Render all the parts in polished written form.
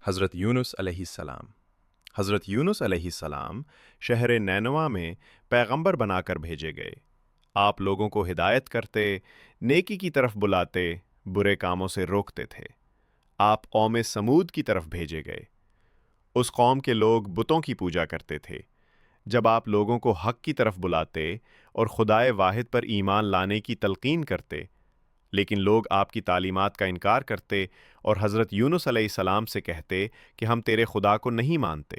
حضرت یونس علیہ السلام۔ حضرت یونس علیہ السلام شہر نینوا میں پیغمبر بنا کر بھیجے گئے۔ آپ لوگوں کو ہدایت کرتے، نیکی کی طرف بلاتے، برے کاموں سے روکتے تھے۔ آپ قوم سمود کی طرف بھیجے گئے۔ اس قوم کے لوگ بتوں کی پوجا کرتے تھے۔ جب آپ لوگوں کو حق کی طرف بلاتے اور خدائے واحد پر ایمان لانے کی تلقین کرتے، لیکن لوگ آپ کی تعلیمات کا انکار کرتے اور حضرت یونس علیہ السلام سے کہتے کہ ہم تیرے خدا کو نہیں مانتے۔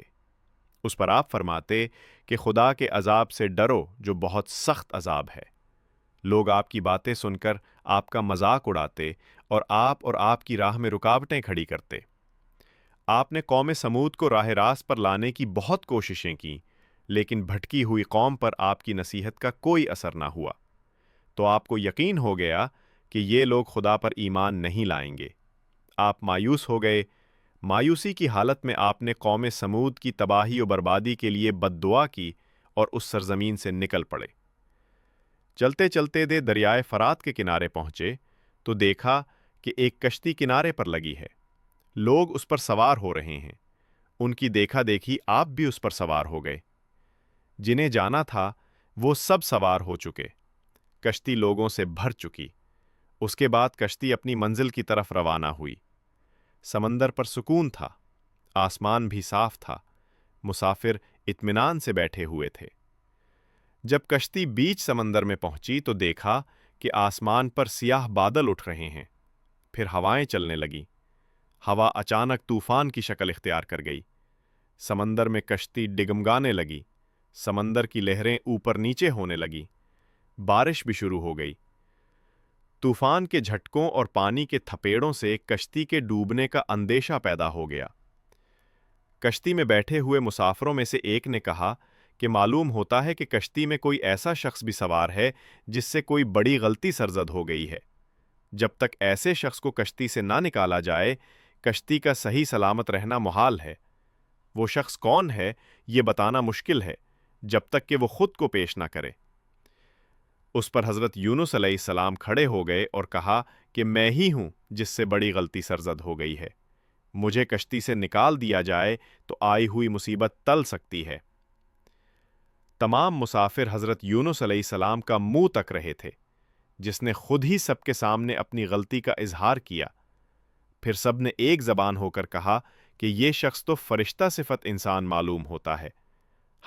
اس پر آپ فرماتے کہ خدا کے عذاب سے ڈرو جو بہت سخت عذاب ہے۔ لوگ آپ کی باتیں سن کر آپ کا مذاق اڑاتے اور آپ کی راہ میں رکاوٹیں کھڑی کرتے۔ آپ نے قوم سمود کو راہ راست پر لانے کی بہت کوششیں کیں، لیکن بھٹکی ہوئی قوم پر آپ کی نصیحت کا کوئی اثر نہ ہوا۔ تو آپ کو یقین ہو گیا کہ یہ لوگ خدا پر ایمان نہیں لائیں گے۔ آپ مایوس ہو گئے۔ مایوسی کی حالت میں آپ نے قوم سمود کی تباہی و بربادی کے لیے بد دعا کی اور اس سرزمین سے نکل پڑے۔ چلتے چلتے دریائے فرات کے کنارے پہنچے تو دیکھا کہ ایک کشتی کنارے پر لگی ہے۔ لوگ اس پر سوار ہو رہے ہیں۔ ان کی دیکھا دیکھی آپ بھی اس پر سوار ہو گئے۔ جنہیں جانا تھا وہ سب سوار ہو چکے۔ کشتی لوگوں سے بھر چکی۔ اس کے بعد کشتی اپنی منزل کی طرف روانہ ہوئی۔ سمندر پر سکون تھا۔ آسمان بھی صاف تھا۔ مسافر اطمینان سے بیٹھے ہوئے تھے۔ جب کشتی بیچ سمندر میں پہنچی تو دیکھا کہ آسمان پر سیاہ بادل اٹھ رہے ہیں۔ پھر ہوائیں چلنے لگیں۔ ہوا اچانک طوفان کی شکل اختیار کر گئی۔ سمندر میں کشتی ڈگمگانے لگی۔ سمندر کی لہریں اوپر نیچے ہونے لگیں۔ بارش بھی شروع ہو گئی۔ طوفان کے جھٹکوں اور پانی کے تھپیڑوں سے کشتی کے ڈوبنے کا اندیشہ پیدا ہو گیا۔ کشتی میں بیٹھے ہوئے مسافروں میں سے ایک نے کہا کہ معلوم ہوتا ہے کہ کشتی میں کوئی ایسا شخص بھی سوار ہے جس سے کوئی بڑی غلطی سرزد ہو گئی ہے۔ جب تک ایسے شخص کو کشتی سے نہ نکالا جائے، کشتی کا صحیح سلامت رہنا محال ہے۔ وہ شخص کون ہے یہ بتانا مشکل ہے جب تک کہ وہ خود کو پیش نہ کرے۔ اس پر حضرت یونس علیہ السلام کھڑے ہو گئے اور کہا کہ میں ہی ہوں جس سے بڑی غلطی سرزد ہو گئی ہے۔ مجھے کشتی سے نکال دیا جائے تو آئی ہوئی مصیبت ٹل سکتی ہے۔ تمام مسافر حضرت یونس علیہ السلام کا منہ تک رہے تھے، جس نے خود ہی سب کے سامنے اپنی غلطی کا اظہار کیا۔ پھر سب نے ایک زبان ہو کر کہا کہ یہ شخص تو فرشتہ صفت انسان معلوم ہوتا ہے۔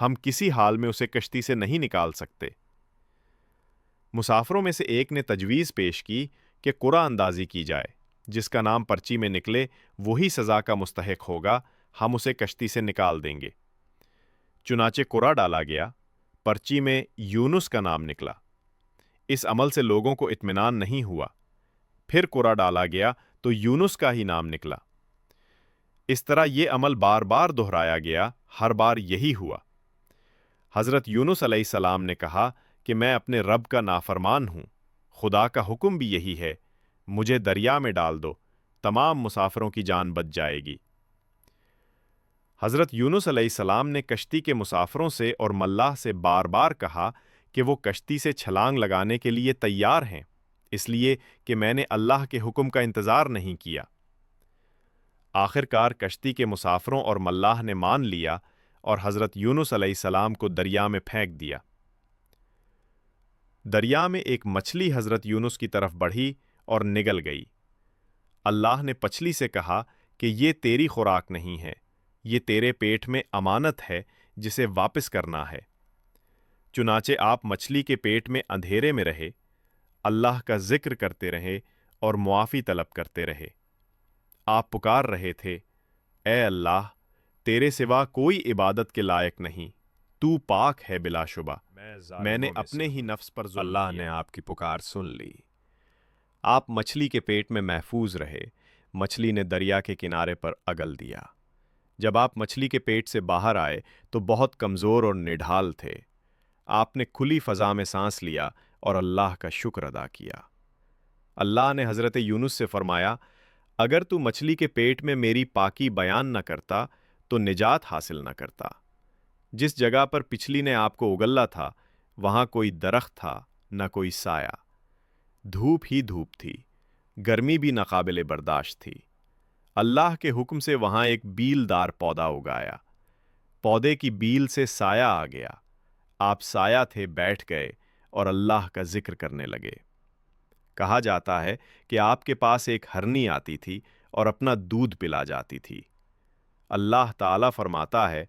ہم کسی حال میں اسے کشتی سے نہیں نکال سکتے۔ مسافروں میں سے ایک نے تجویز پیش کی کہ قرعہ اندازی کی جائے، جس کا نام پرچی میں نکلے وہی سزا کا مستحق ہوگا، ہم اسے کشتی سے نکال دیں گے۔ چنانچہ قرعہ ڈالا گیا۔ پرچی میں یونس کا نام نکلا۔ اس عمل سے لوگوں کو اطمینان نہیں ہوا۔ پھر قرعہ ڈالا گیا تو یونس کا ہی نام نکلا۔ اس طرح یہ عمل بار بار دہرایا گیا، ہر بار یہی ہوا۔ حضرت یونس علیہ السلام نے کہا کہ میں اپنے رب کا نافرمان ہوں، خدا کا حکم بھی یہی ہے، مجھے دریا میں ڈال دو، تمام مسافروں کی جان بچ جائے گی۔ حضرت یونس علیہ السلام نے کشتی کے مسافروں سے اور ملاح سے بار بار کہا کہ وہ کشتی سے چھلانگ لگانے کے لیے تیار ہیں، اس لیے کہ میں نے اللہ کے حکم کا انتظار نہیں کیا۔ آخر کار کشتی کے مسافروں اور ملاح نے مان لیا اور حضرت یونس علیہ السلام کو دریا میں پھینک دیا۔ دریا میں ایک مچھلی حضرت یونس کی طرف بڑھی اور نگل گئی۔ اللہ نے مچھلی سے کہا کہ یہ تیری خوراک نہیں ہے، یہ تیرے پیٹ میں امانت ہے جسے واپس کرنا ہے۔ چنانچہ آپ مچھلی کے پیٹ میں اندھیرے میں رہے، اللہ کا ذکر کرتے رہے اور معافی طلب کرتے رہے۔ آپ پکار رہے تھے، اے اللہ، تیرے سوا کوئی عبادت کے لائق نہیں، تو پاک ہے بلا شبہ، میں نے اپنے ہی نفس پر ظلم کیا۔ اللہ نے آپ کی پکار سن لی۔ آپ مچھلی کے پیٹ میں محفوظ رہے۔ مچھلی نے دریا کے کنارے پر اگل دیا۔ جب آپ مچھلی کے پیٹ سے باہر آئے تو بہت کمزور اور نڈھال تھے۔ آپ نے کھلی فضا میں سانس لیا اور اللہ کا شکر ادا کیا۔ اللہ نے حضرت یونس سے فرمایا، اگر تو مچھلی کے پیٹ میں میری پاکی بیان نہ کرتا تو نجات حاصل نہ کرتا۔ جس جگہ پر پچھلی نے آپ کو اگلا تھا وہاں کوئی درخت تھا نہ کوئی سایہ، دھوپ ہی دھوپ تھی، گرمی بھی ناقابل برداشت تھی۔ اللہ کے حکم سے وہاں ایک بیلدار پودا اگایا، پودے کی بیل سے سایہ آ گیا، آپ سایہ تھے بیٹھ گئے اور اللہ کا ذکر کرنے لگے۔ کہا جاتا ہے کہ آپ کے پاس ایک ہرنی آتی تھی اور اپنا دودھ پلا جاتی تھی۔ اللہ تعالیٰ فرماتا ہے،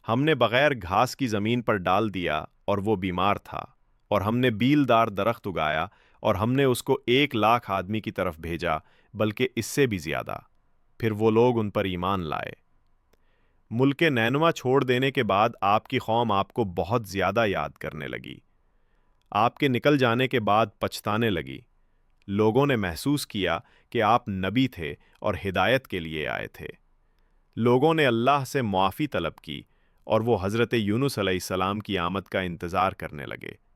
ہم نے بغیر گھاس کی زمین پر ڈال دیا اور وہ بیمار تھا، اور ہم نے بیلدار درخت اگایا اور ہم نے اس کو 1,00,000 آدمی کی طرف بھیجا، بلکہ اس سے بھی زیادہ۔ پھر وہ لوگ ان پر ایمان لائے۔ ملک نینوا چھوڑ دینے کے بعد آپ کی قوم آپ کو بہت زیادہ یاد کرنے لگی۔ آپ کے نکل جانے کے بعد پچھتانے لگی۔ لوگوں نے محسوس کیا کہ آپ نبی تھے اور ہدایت کے لیے آئے تھے۔ لوگوں نے اللہ سے معافی طلب کی اور وہ حضرت یونس علیہ السلام کی آمد کا انتظار کرنے لگے۔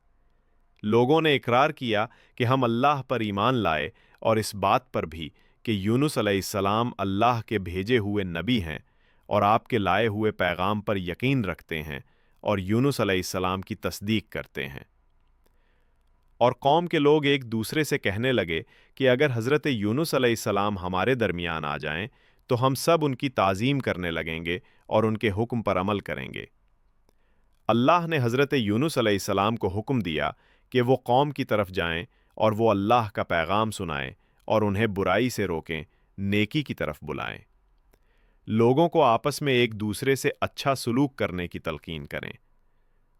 لوگوں نے اقرار کیا کہ ہم اللہ پر ایمان لائے اور اس بات پر بھی کہ یونس علیہ السلام اللہ کے بھیجے ہوئے نبی ہیں اور آپ کے لائے ہوئے پیغام پر یقین رکھتے ہیں اور یونس علیہ السلام کی تصدیق کرتے ہیں۔ اور قوم کے لوگ ایک دوسرے سے کہنے لگے کہ اگر حضرت یونس علیہ السلام ہمارے درمیان آ جائیں تو ہم سب ان کی تعظیم کرنے لگیں گے اور ان کے حکم پر عمل کریں گے۔ اللہ نے حضرت یونس علیہ السلام کو حکم دیا کہ وہ قوم کی طرف جائیں اور وہ اللہ کا پیغام سنائیں اور انہیں برائی سے روکیں، نیکی کی طرف بلائیں۔ لوگوں کو آپس میں ایک دوسرے سے اچھا سلوک کرنے کی تلقین کریں۔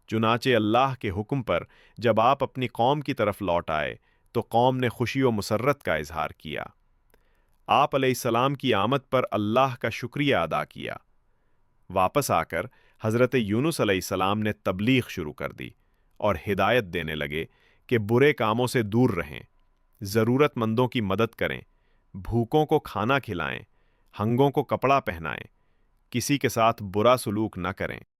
چنانچہ اللہ کے حکم پر جب آپ اپنی قوم کی طرف لوٹ آئے تو قوم نے خوشی و مسرت کا اظہار کیا۔ آپ علیہ السلام کی آمد پر اللہ کا شکریہ ادا کیا۔ واپس آ کر حضرت یونس علیہ السلام نے تبلیغ شروع کر دی اور ہدایت دینے لگے کہ برے کاموں سے دور رہیں، ضرورت مندوں کی مدد کریں، بھوکوں کو کھانا کھلائیں، ہنگوں کو کپڑا پہنائیں، کسی کے ساتھ برا سلوک نہ کریں۔